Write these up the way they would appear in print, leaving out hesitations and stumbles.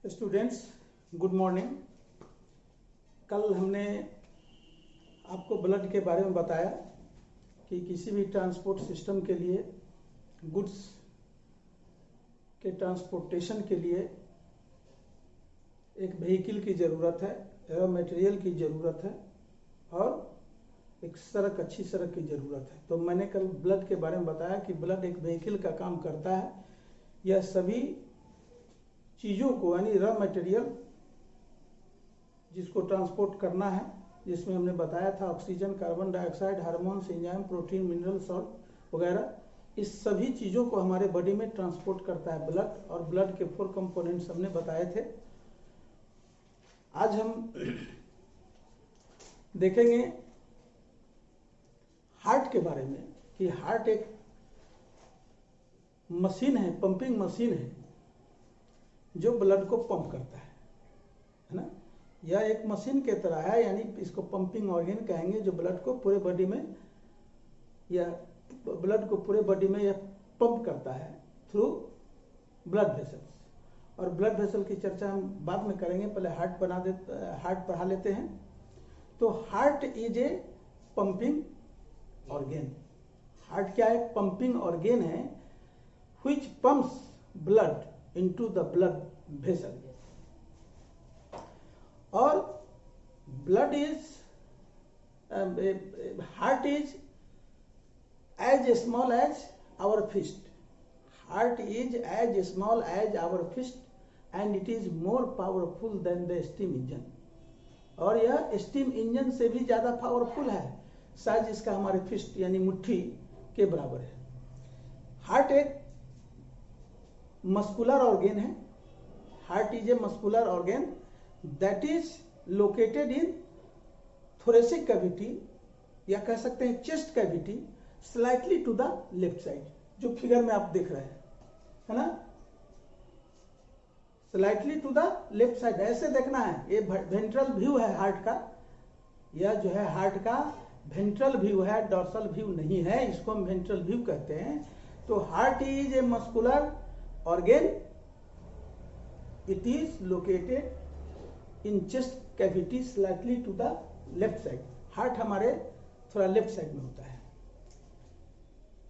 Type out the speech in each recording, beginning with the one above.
Students, good morning. कल हमने आपको ब्लड के बारे में बताया कि किसी भी ट्रांसपोर्ट सिस्टम के लिए, गुड्स के ट्रांसपोर्टेशन के लिए एक व्हीकल की ज़रूरत है, रॉ मटेरियल की ज़रूरत है और एक सड़क, अच्छी सड़क की ज़रूरत है। तो मैंने कल ब्लड के बारे में बताया कि ब्लड एक व्हीकल का काम करता है। यह सभी चीज़ों को, यानी रॉ मटेरियल जिसको ट्रांसपोर्ट करना है, जिसमें हमने बताया था oxygen, carbon dioxide, hormones, enzyme, protein, mineral, salt वगैरह, इस सभी चीज़ों को हमारे बॉडी में ट्रांसपोर्ट करता है ब्लड। और ब्लड के 4 कंपोनेंट्स हमने बताए थे। आज हम देखेंगे हार्ट के बारे में कि हार्ट एक मशीन है, पंपिंग मशीन है जो ब्लड को पंप करता है ना। यह एक मशीन के तरह है, यानी इसको पंपिंग ऑर्गन कहेंगे, जो ब्लड को पूरे बॉडी में, या ब्लड को पूरे बॉडी में यह पंप करता है थ्रू ब्लड वेसल्स। और ब्लड वेसल की चर्चा हम बाद में करेंगे, पहले हार्ट पढ़ा लेते हैं। तो heart is A pumping organ. Heart क्या है? पंपिंग ऑर्गन है which pumps blood into the blood vessel. और blood is heart is as small as our fist. Heart is as small as our fist and it is more powerful than the steam engine. और यह steam engine से भी ज़्यादा powerful है। Size इसका हमारे fist यानी मुट्ठी के बराबर है। हार्ट एक मस्कुलर ऑर्गन है। Heart is a muscular organ that is located in thoracic cavity, या कह सकते हैं chest cavity, slightly to the left side, जो फिगर में आप देख रहे हैं, है ना। Slightly to the left side, ऐसे देखना है। ये वेंट्रल व्यू है हार्ट का। यह जो है हार्ट का वेंट्रल व्यू है, डॉर्सल व्यू नहीं है। इसको हम वेंट्रल व्यू कहते हैं। तो heart is a muscular organ, it is located in chest cavity slightly to the left side. Heart हमारे थोड़ा लेफ्ट साइड में होता है।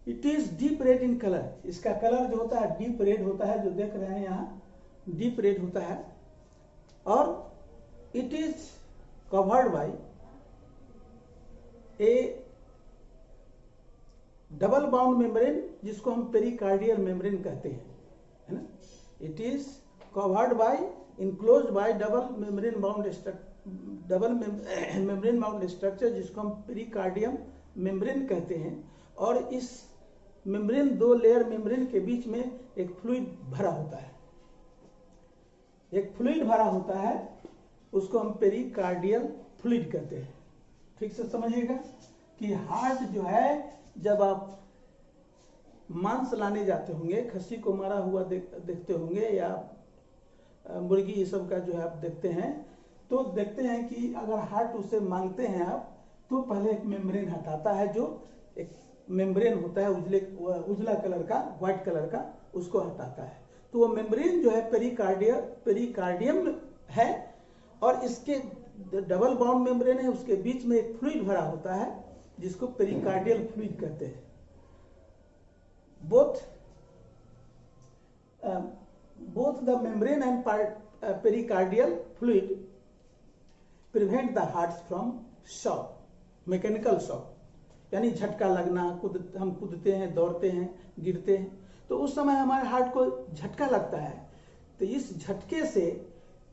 It is deep red in color. इसका कलर जो होता है डीप रेड होता है, जो देख रहे हैं यहाँ डीप रेड होता है। और it is covered by a double bond membrane, जिसको हम पेरिकार्डियल मेम्ब्रेन कहते हैं, है ना। It is covered by, enclosed bye double membrane bound structure, जिसको हम पेरिकार्डियम मेम्ब्रेन कहते हैं। और इस मेम्ब्रेन, 2 लेयर मेम्ब्रेन के बीच में एक फ्लूइड भरा होता है। एक फ्लूइड भरा होता है, उसको हम पेरिकार्डियल फ्लूइड कहते हैं। ठीक से समझिएगा कि हार्ट जो है, जब आप मांस लाने जाते होंगे, खस्सी को मारा हुआ देखते होंगे, या मुर्गी, ये सब का जो है आप देखते हैं, तो देखते हैं कि अगर हार्ट उसे मांगते हैं आप, तो पहले एक मेम्ब्रेन हटाता है, जो एक मेम्ब्रेन होता है उजला कलर का, व्हाइट कलर का, उसको हटाता है। तो वो मेम्ब्रेन जो है पेरिकार्डियम है, और इसके डबल बाउंड मेम्ब्रेन है, उसके बीच में एक फ्लूइड भरा होता है, जिसको पेरिकार्डियल फ्लूइड कहते हैं। both the membrane and pericardial fluid prevent the heart from shock, mechanical shock, यानी झटका लगना, हम कूदते हैं, दौड़ते हैं, गिरते हैं, तो उस समय हमारे हार्ट को झटका लगता है। तो इस झटके से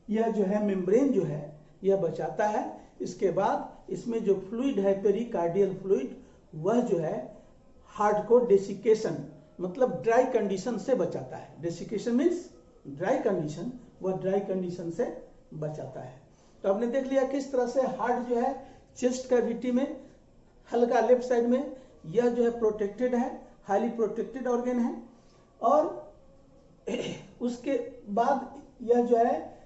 यह जो है मेम्ब्रेन जो है यह बचाता है। इसके बाद इसमें जो फ्लूइड है, पेरिकार्डियल फ्लूइड, वह जो है हार्ट को डेसिकेशन, मतलब ड्राई कंडीशन से बचाता है। डेसिकेशन मीन्स ड्राई कंडीशन, वह ड्राई कंडीशन से बचाता है। तो आपने देख लिया किस तरह से हार्ट जो है चेस्ट कैविटी में, हल्का लेफ्ट साइड में, यह जो है प्रोटेक्टेड है, हाईली प्रोटेक्टेड ऑर्गन है। और उसके बाद यह जो है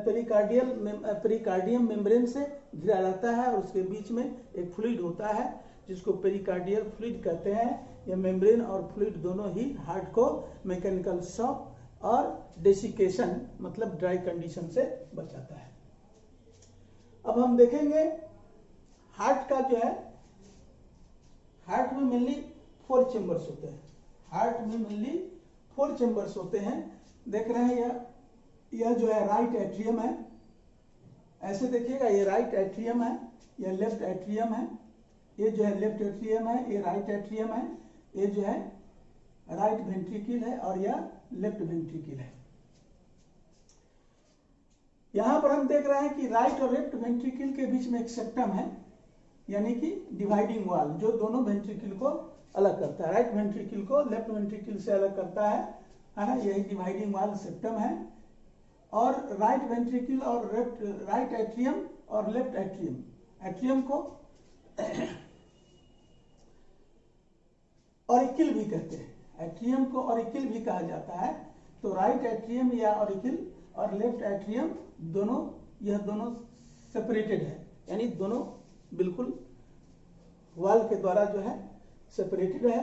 पेरिकार्डियम मेम्ब्रेन से घिरा रहता है, और उसके बीच में एक फ्लूइड होता है, जिसको पेरिकार्डियल फ्लूइड कहते हैं। यह मेम्ब्रेन और फ्लूइड दोनों ही हार्ट को मैकेनिकल शॉक और डेसिकेशन मतलब ड्राई कंडीशन से बचाता है। अब हम देखेंगे हार्ट का जो है, हार्ट में मेनली 4 चेम्बर्स होते हैं। हार्ट में मेनली 4 चेम्बर्स होते हैं। देख रहे हैं यह जो है राइट एट्रियम है, ऐसे देखिएगा, ये राइट एट्रियम है, यह लेफ्ट एट्रियम है, ये जो है लेफ्ट एट्रियम है, ये राइट एट्रियम है, ये जो है राइट वेंट्रिकल है और यह लेफ्ट वेंट्रिकल है। यहां पर हम देख रहे हैं कि राइट और लेफ्ट वेंट्रिकल के बीच में एक सेप्टम है, यानी कि डिवाइडिंग वॉल, जो दोनों वेंट्रिकल को अलग करता है। राइट वेंट्रिकल को लेफ्ट वेंट्रिकल से अलग करता है ना, यही डिवाइडिंग वॉल सेप्टम है। और राइट वेंट्रिकल और राइट एट्रियम और लेफ्ट एट्रियम, एट्रियम को ऑरिकल भी कहते हैं, एट्रियम को ऑरिकल भी कहा जाता है। तो राइट एट्रियम या ऑरिकल और लेफ्ट एट्रियम दोनों, यह दोनों सेपरेटेड है, यानी दोनों बिल्कुल वॉल के द्वारा जो है सेपरेटेड है।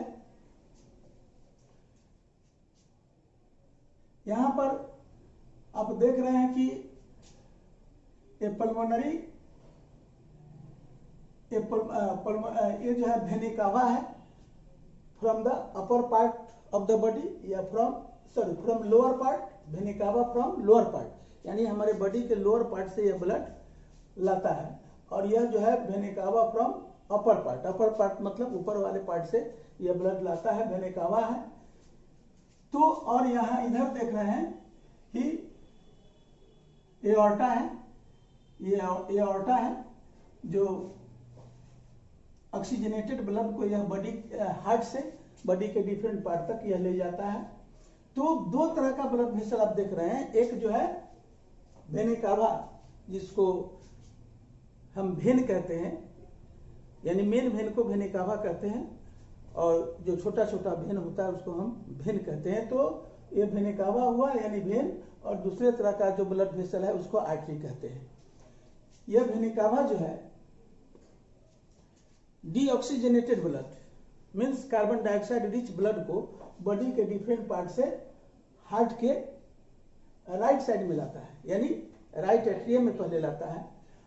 यहां पर आप देख रहे हैं कि ये पल्मोनरी, ये जो है वेना कावा है, from the upper part of the body या from lower part, vena cava from lower part, यानी हमारे बॉडी के लोअर पार्ट से यह ब्लड लाता है। और यह जो है vena cava from upper part, upper part मतलब ऊपर वाले पार्ट से यह ब्लड लाता है, वेना कावा है। तो और यहां इधर देख रहे हैं कि एओर्टा है, ये एओर्टा है, जो ऑक्सीजनेटेड ब्लड को यह बॉडी, हार्ट से बॉडी के डिफरेंट पार्ट तक यह ले जाता है। तो दो तरह का ब्लड वेसल आप देख रहे हैं, एक जो है वेना कावा, जिसको हम वेन कहते हैं, यानी मेन वेन को वेना कावा कहते हैं, और जो छोटा छोटा वेन होता है उसको हम वेन कहते हैं। तो ये वेना कावा हुआ यानी वेन, और दूसरे तरह का जो ब्लड वेसल है उसको आर्टरी कहते हैं। यह वेना कावा जो है deoxygenated blood means carbon dioxide rich blood को बॉडी के डिफरेंट पार्ट से हार्ट के राइट साइड में लाता है, यानी राइट एट्रियम में पहले लाता है।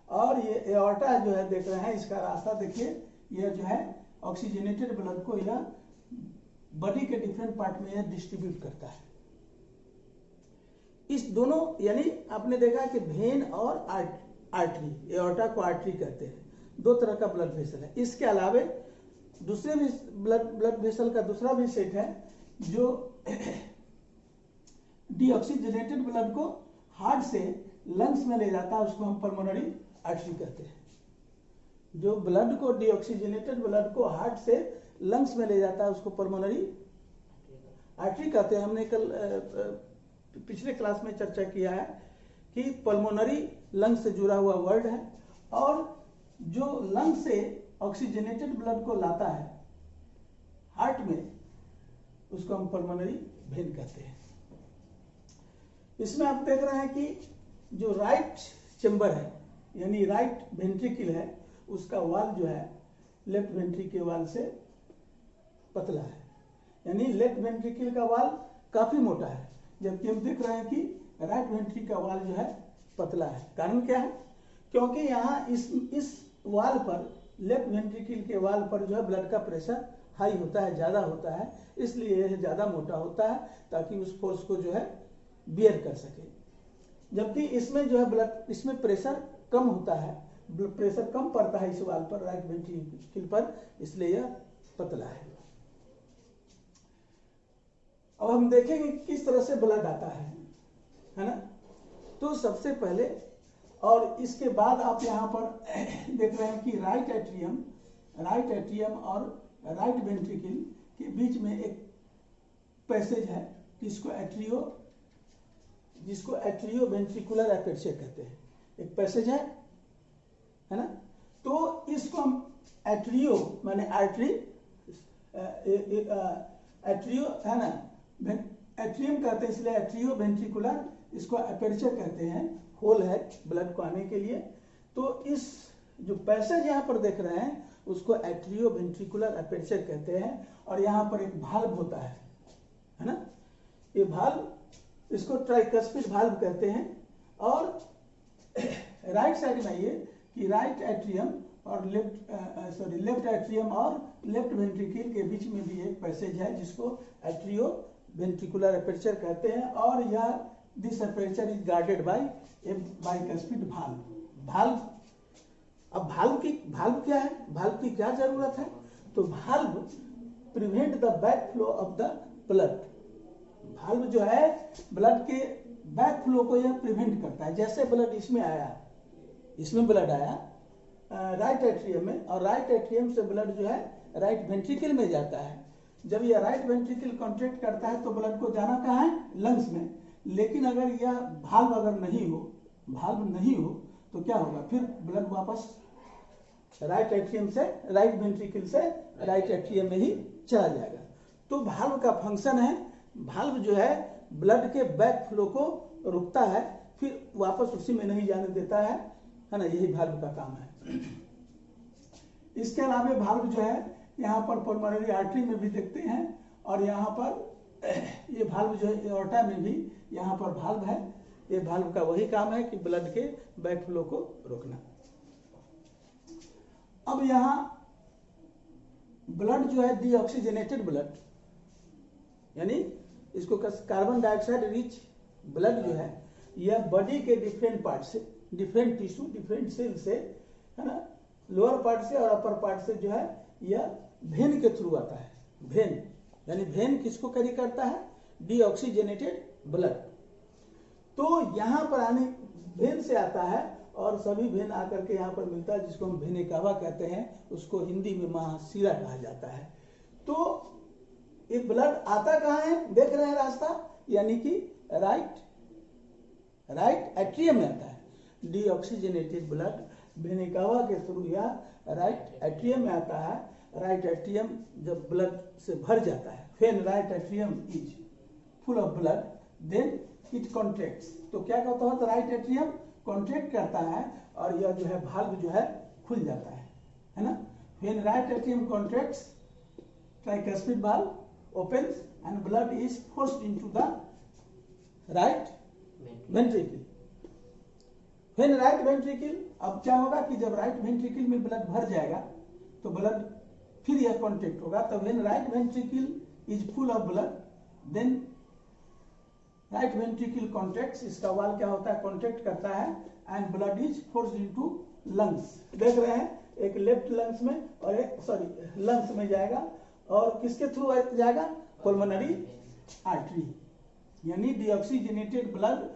और ये एओर्टा जो है देख रहे हैं, इसका रास्ता देखिए, यह जो है ऑक्सीजनेटेड ब्लड को यह बॉडी के डिफरेंट पार्ट में यह डिस्ट्रीब्यूट करता है। इस दोनों, यानी आपने देखा कि वेन और आर्टरी, एओर्टा को आर्टरी कहते हैं, दो तरह का ब्लड वेसल है। इसके अलावे दूसरे भी ब्लड वेसल का दूसरा भी सेट है, जो डीऑक्सीजनेटेड ब्लड को हार्ट से लंग्स में ले जाता है, उसको हम पल्मोनरी आर्टरी कहते हैं। जो ब्लड को, डीऑक्सीजनेटेड ब्लड को हार्ट से लंग्स में ले जाता है उसको पल्मोनरी आर्टरी कहते हैं। हमने कल पिछले क्लास में चर्चा किया है कि पल्मोनरी लंग से जुड़ा हुआ वर्ड है, और जो लंग से ऑक्सीजनेटेड ब्लड को लाता है हार्ट में, उसको हम पल्मोनरी वेन कहते हैं। इसमें आप देख रहे हैं कि जो राइट चेम्बर है, यानी राइट वेंट्रिकल है, उसका वाल जो है लेफ्ट वेंट्रिकल वाल से पतला है, यानी लेफ्ट वेंट्रिकल का वाल काफी मोटा है, जबकि हम देख रहे हैं कि राइट वेंट्रिकल का वाल जो है पतला है। कारण क्या है? क्योंकि यहाँ इस वाल पर, लेफ्ट वेंट्रिकल के वाल पर जो है ब्लड का प्रेशर हाई होता है, ज्यादा होता है, इसलिए यह ज्यादा मोटा होता है, ताकि उस फोर्स को जो है बियर कर सके। जबकि इसमें जो है ब्लड, इसमें प्रेशर कम होता है, ब्लड प्रेशर कम पड़ता है इस वाल पर, राइट वेंट्रिकल पर, इसलिए यह पतला है। अब हम देखेंगे किस तरह से ब्लड आता है ना। तो सबसे पहले, और इसके बाद आप यहाँ पर देख रहे हैं कि राइट एट्रियम और राइट वेंट्रिकल के बीच में एक पैसेज है, जिसको एट्रियो वेंट्रिकुलर एपर्चर कहते हैं। एक पैसेज है ना। तो इसको हम एट्रियो माने आर्टरी, एट्रियो है ना, एट्रियम कहते हैं, इसलिए एट्रियो वेंट्रिकुलर, इसको एपर्चर कहते हैं, होल है ब्लड को आने के लिए। तो इस जो पैसेज यहाँ पर देख रहे हैं उसको एट्रियो वेंट्रिकुलर एपर्चर कहते हैं। और यहाँ पर एक भाल्व होता है ना। ये भाल्व इसको ट्राइकस्पिड वाल्व कहते हैं। और राइट साइड में ये कि राइट एट्रियम और लेफ्ट एट्रियम और लेफ्ट वेंट्रिकल के बीच में भी एक पैसेज है जिसको एट्रियो वेंट्रिकुलर एपर्चर कहते हैं, और यह this aperture is guarded by A bicuspid valve. अब भाल्व क्या है, भाल्व की क्या जरूरत है? तो valve prevent the back flow of the blood. Valve जो है ब्लड के बैक फ्लो को यह प्रिवेंट करता है। जैसे ब्लड इसमें आया, इसमें ब्लड आया राइट एट्रियम में, और राइट एट्रियम से ब्लड जो है राइट वेंट्रिकल में जाता है। जब यह राइट वेंट्रिकल कॉन्ट्रैक्ट करता है तो ब्लड को जाना कहाँ है? लंग्स में। लेकिन अगर यह भाल्व अगर नहीं हो तो क्या होगा? फिर ब्लड वापस राइट एट्रियम से, राइट वेंट्रिकल से राइट एट्रियम में ही चला जाएगा। तो भाल्व का फंक्शन है, भाल्व जो है ब्लड के बैक फ्लो को रुकता है, फिर वापस उसी में नहीं जाने देता है ना, यही भाल्व का काम है। इसके अलावा भाल्व जो है यहाँ पर पल्मोनरी आर्टरी में भी देखते हैं, और यहाँ पर ये भाल्व जो है एओर्टा में भी यहाँ पर भाल्व है। ये भाल्व का वही काम है कि ब्लड के बैक फ्लो को रोकना। अब यहाँ ब्लड जो है डीऑक्सीजनेटेड ब्लड, यानी इसको कार्बन डाइऑक्साइड रिच ब्लड जो है यह बॉडी के डिफरेंट पार्ट से, डिफरेंट टिश्यू, डिफरेंट सेल से, है ना, लोअर पार्ट से और अपर पार्ट से जो है यह वेन के थ्रू आता है। वेन यानी वेन किसको कैरी करता है? Deoxygenated blood. तो यहाँ पर आने वेन से आता है और सभी वेन आकर के यहाँ पर मिलता है, जिसको हम वेने कावा कहते हैं, उसको हिंदी में महाशिरा कहा जाता है। तो ये ब्लड आता कहाँ है? देख रहे हैं रास्ता, यानी कि राइट एट्रियम में आता है। डीऑक्सीजनेटेड ब्लड वेने कावा के थ्रू या राइट एट्रियम में आता है। राइट एट्रियम जब ब्लड से भर जाता है, when right atrium is full of blood then it contracts. तो क्या कहता है? तो राइट एट्रियम कॉन्ट्रैक्ट करता है और यह जो है भाल्व जो है खुल जाता है ना। When right atrium contracts, tricuspid valve opens and blood is forced into the right ventricle. When right ventricle, अब क्या होगा कि जब राइट वेंट्रिकल में ब्लड भर जाएगा तो ब्लड फिर यह कॉन्ट्रैक्ट होगा। तो when right ventricle is full of blood then right ventricle contracts. इसका वाल क्या होता है? कॉन्ट्रैक्ट करता है and blood is forced into lungs. देख रहे हैं, एक लेफ्ट लंग्स में और एक लंग्स में जाएगा, और किसके थ्रू जाएगा? Pulmonary artery. यानी डीऑक्सीजनेटेड ब्लड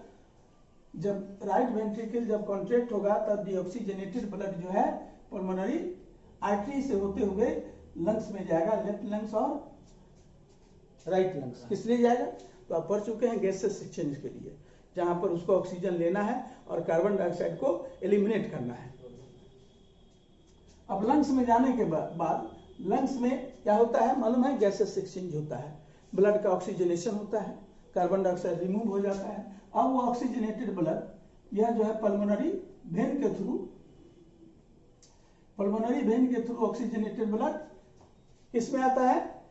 जब राइट वेंट्रिकल जब कॉन्ट्रैक्ट होगा तब डीऑक्सीजनेटेड ब्लड जो है पल्मोनरी आर्टरी से होते हुए लंग्स में जाएगा, लेफ्ट लंग्स और राइट लंग्स। किस लिए जाएगा? तो आप पढ़ चुके हैं गैसेस एक्सचेंज के लिए, जहां पर उसको ऑक्सीजन लेना है और कार्बन डाइऑक्साइड को एलिमिनेट करना है। अब लंग्स में जाने के बाद लंग्स में क्या होता है मालूम है? गैसेस एक्सचेंज होता है, ब्लड का ऑक्सीजनेशन होता है, कार्बन डाइऑक्साइड रिमूव हो जाता है। अब वो ऑक्सीजनेटेड ब्लड यह जो है पल्मोनरी वेन के थ्रू ऑक्सीजनेटेड ब्लड किसमें आता है?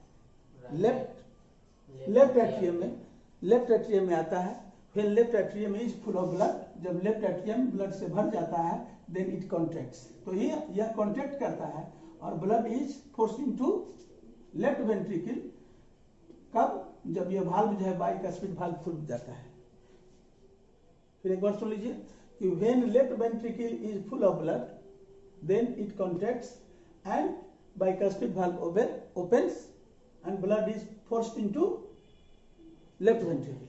लेफ्ट एट्रियम में आता है। फिर left atrium is full of blood. जब लेफ्ट एट्रियम ब्लड से भर जाता है देन इट कॉन्ट्रैक्ट्स। तो यह कॉन्ट्रैक्ट करता है और blood is forced into left ventricle. कब? जब यह वाल्व जो है बाइकस्पिड वाल्व खुल जाता है। फिर एक बार सुन लीजिए कि when left ventricle is full of blood then it contracts and bicuspid valve opens and blood is forced into left ventricle.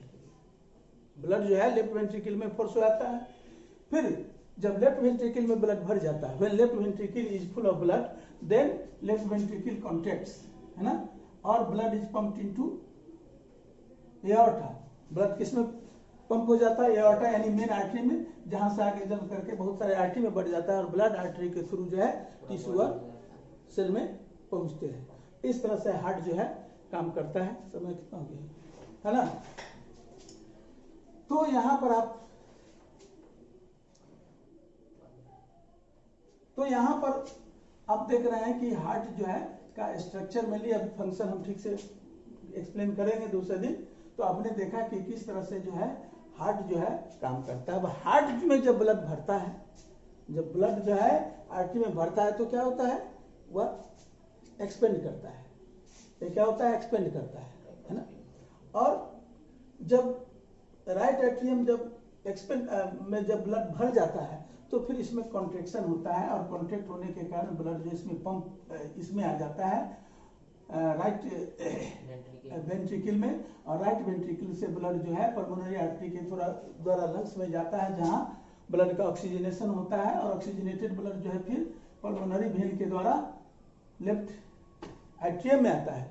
Blood जो है लेफ्ट वेंट्रिकल में फोर्स हो जाता है। फिर जब लेफ्ट वेंट्रिकल में ब्लड भर जाता है, when left ventricle is full of blood then left ventricle contracts, है ना, और blood is pumped into aorta. Blood किसमें पंप हो जाता है? एओर्टा यानी मेन आर्टरी में, जहां से आगे जल करके बहुत सारे आर्टरी में बढ़ जाता है और ब्लड आर्टरी के थ्रू जो है टिश्यू और सेल में पहुंचते हैं। इस तरह से हार्ट जो है काम करता है। समय कितना हो गया है ना? तो यहां पर आप देख रहे हैं कि हार्ट जो है का स्ट्रक्चर में लिए, अभी फंक्शन हम ठीक से एक्सप्लेन करेंगे दूसरे दिन। तो आपने देखा कि किस तरह से जो है हार्ट जो है काम करता है। अब हार्ट में जब ब्लड भरता है, जब ब्लड जो है आर्टरी में भरता है तो क्या होता है, वह एक्सपेंड करता है। ये क्या होता है, एक्सपेंड करता है ना। और जब राइट एट्रियम जब एक्सपेंड में जब ब्लड भर जाता है तो फिर इसमें कॉन्ट्रेक्शन होता है, और कॉन्ट्रैक्ट होने के कारण ब्लड जो इसमें पंप इसमें आ जाता है राइट वेंट्रिकल में, और राइट वेंट्रिकल से ब्लड जो है पल्मोनरी आर्टरी के थोड़ा द्वारा लंग्स में जाता है, जहां ब्लड का ऑक्सीजनेशन होता है, और ऑक्सीजनेटेड ब्लड जो है फिर पल्मोनरी वेन के द्वारा लेफ्ट एट्रियम में आता है।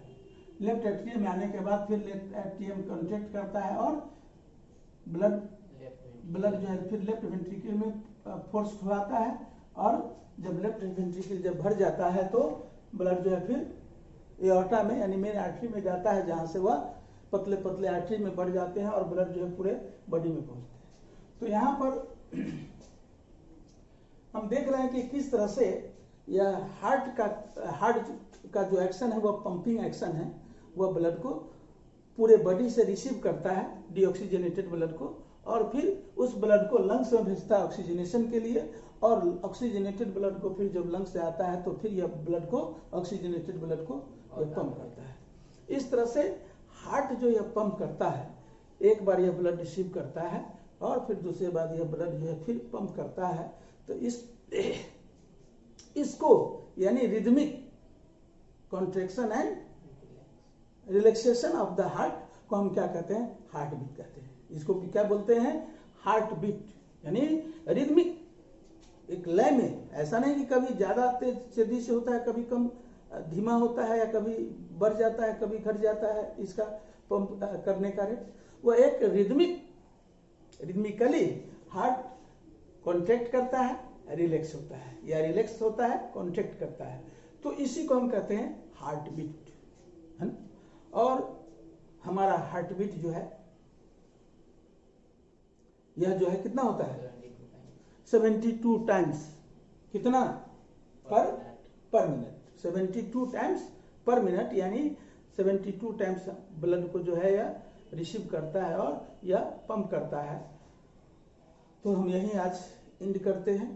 लेफ्ट एट्रियम में आने के बाद फिर लेफ्ट एट्रियम कॉन्ट्रैक्ट करता है और ब्लड जो है फिर लेफ्ट वेंट्रिकल में फोर्स खुआता है, और जब लेफ्ट वेंट्रिकल जब भर जाता है तो ब्लड जो है फिर एओर्टा में यानी मेन आर्टरी में जाता है, जहां से वह पतले पतले आर्टरी में बढ़ जाते हैं और ब्लड जो है पूरे बॉडी में पहुंचते हैं। तो यहाँ पर हम देख रहे हैं कि किस तरह से यह हार्ट का जो एक्शन है वह पंपिंग एक्शन है, वह ब्लड को पूरे बॉडी से रिसीव करता है डीऑक्सीजनेटेड ब्लड को, और फिर उस ब्लड को लंग्स में भेजता है ऑक्सीजनेशन के लिए, और ऑक्सीजनेटेड ब्लड को फिर जब लंग्स से आता है तो फिर यह ब्लड को ऑक्सीजनेटेड ब्लड को पंप करता है। इस तरह से हार्ट जो यह पंप करता है, एक बार यह ब्लड रिसीव करता है और फिर दूसरे बार यह ब्लड जो है फिर पंप करता है। तो इसको यानी rhythmic contraction and relaxation of the heart को हम क्या कहते हैं, हार्ट बीट कहते हैं। इसको क्या बोलते हैं, हार्ट बीट, यानी रिदमिक एक लय में, ऐसा नहीं कि कभी ज्यादा तेजी से होता है, कभी कम धीमा होता है, या कभी बढ़ जाता है, कभी घट जाता है इसका पंप करने का रेट। वह एक रिदमिकली हार्ट कॉन्ट्रैक्ट करता है, रिलैक्स होता है, या रिलैक्स होता है, कॉन्ट्रैक्ट करता है। तो इसी को हम कहते हैं हार्ट बीट, है ना। और हमारा हार्ट बीट जो है यह जो है कितना होता है, 72 टाइम्स, कितना पर मिनट, 72 टाइम्स पर मिनट, यानी 72 टाइम्स ब्लड को जो है यह रिसीव करता है और यह पंप करता है। तो हम यही आज एंड करते हैं।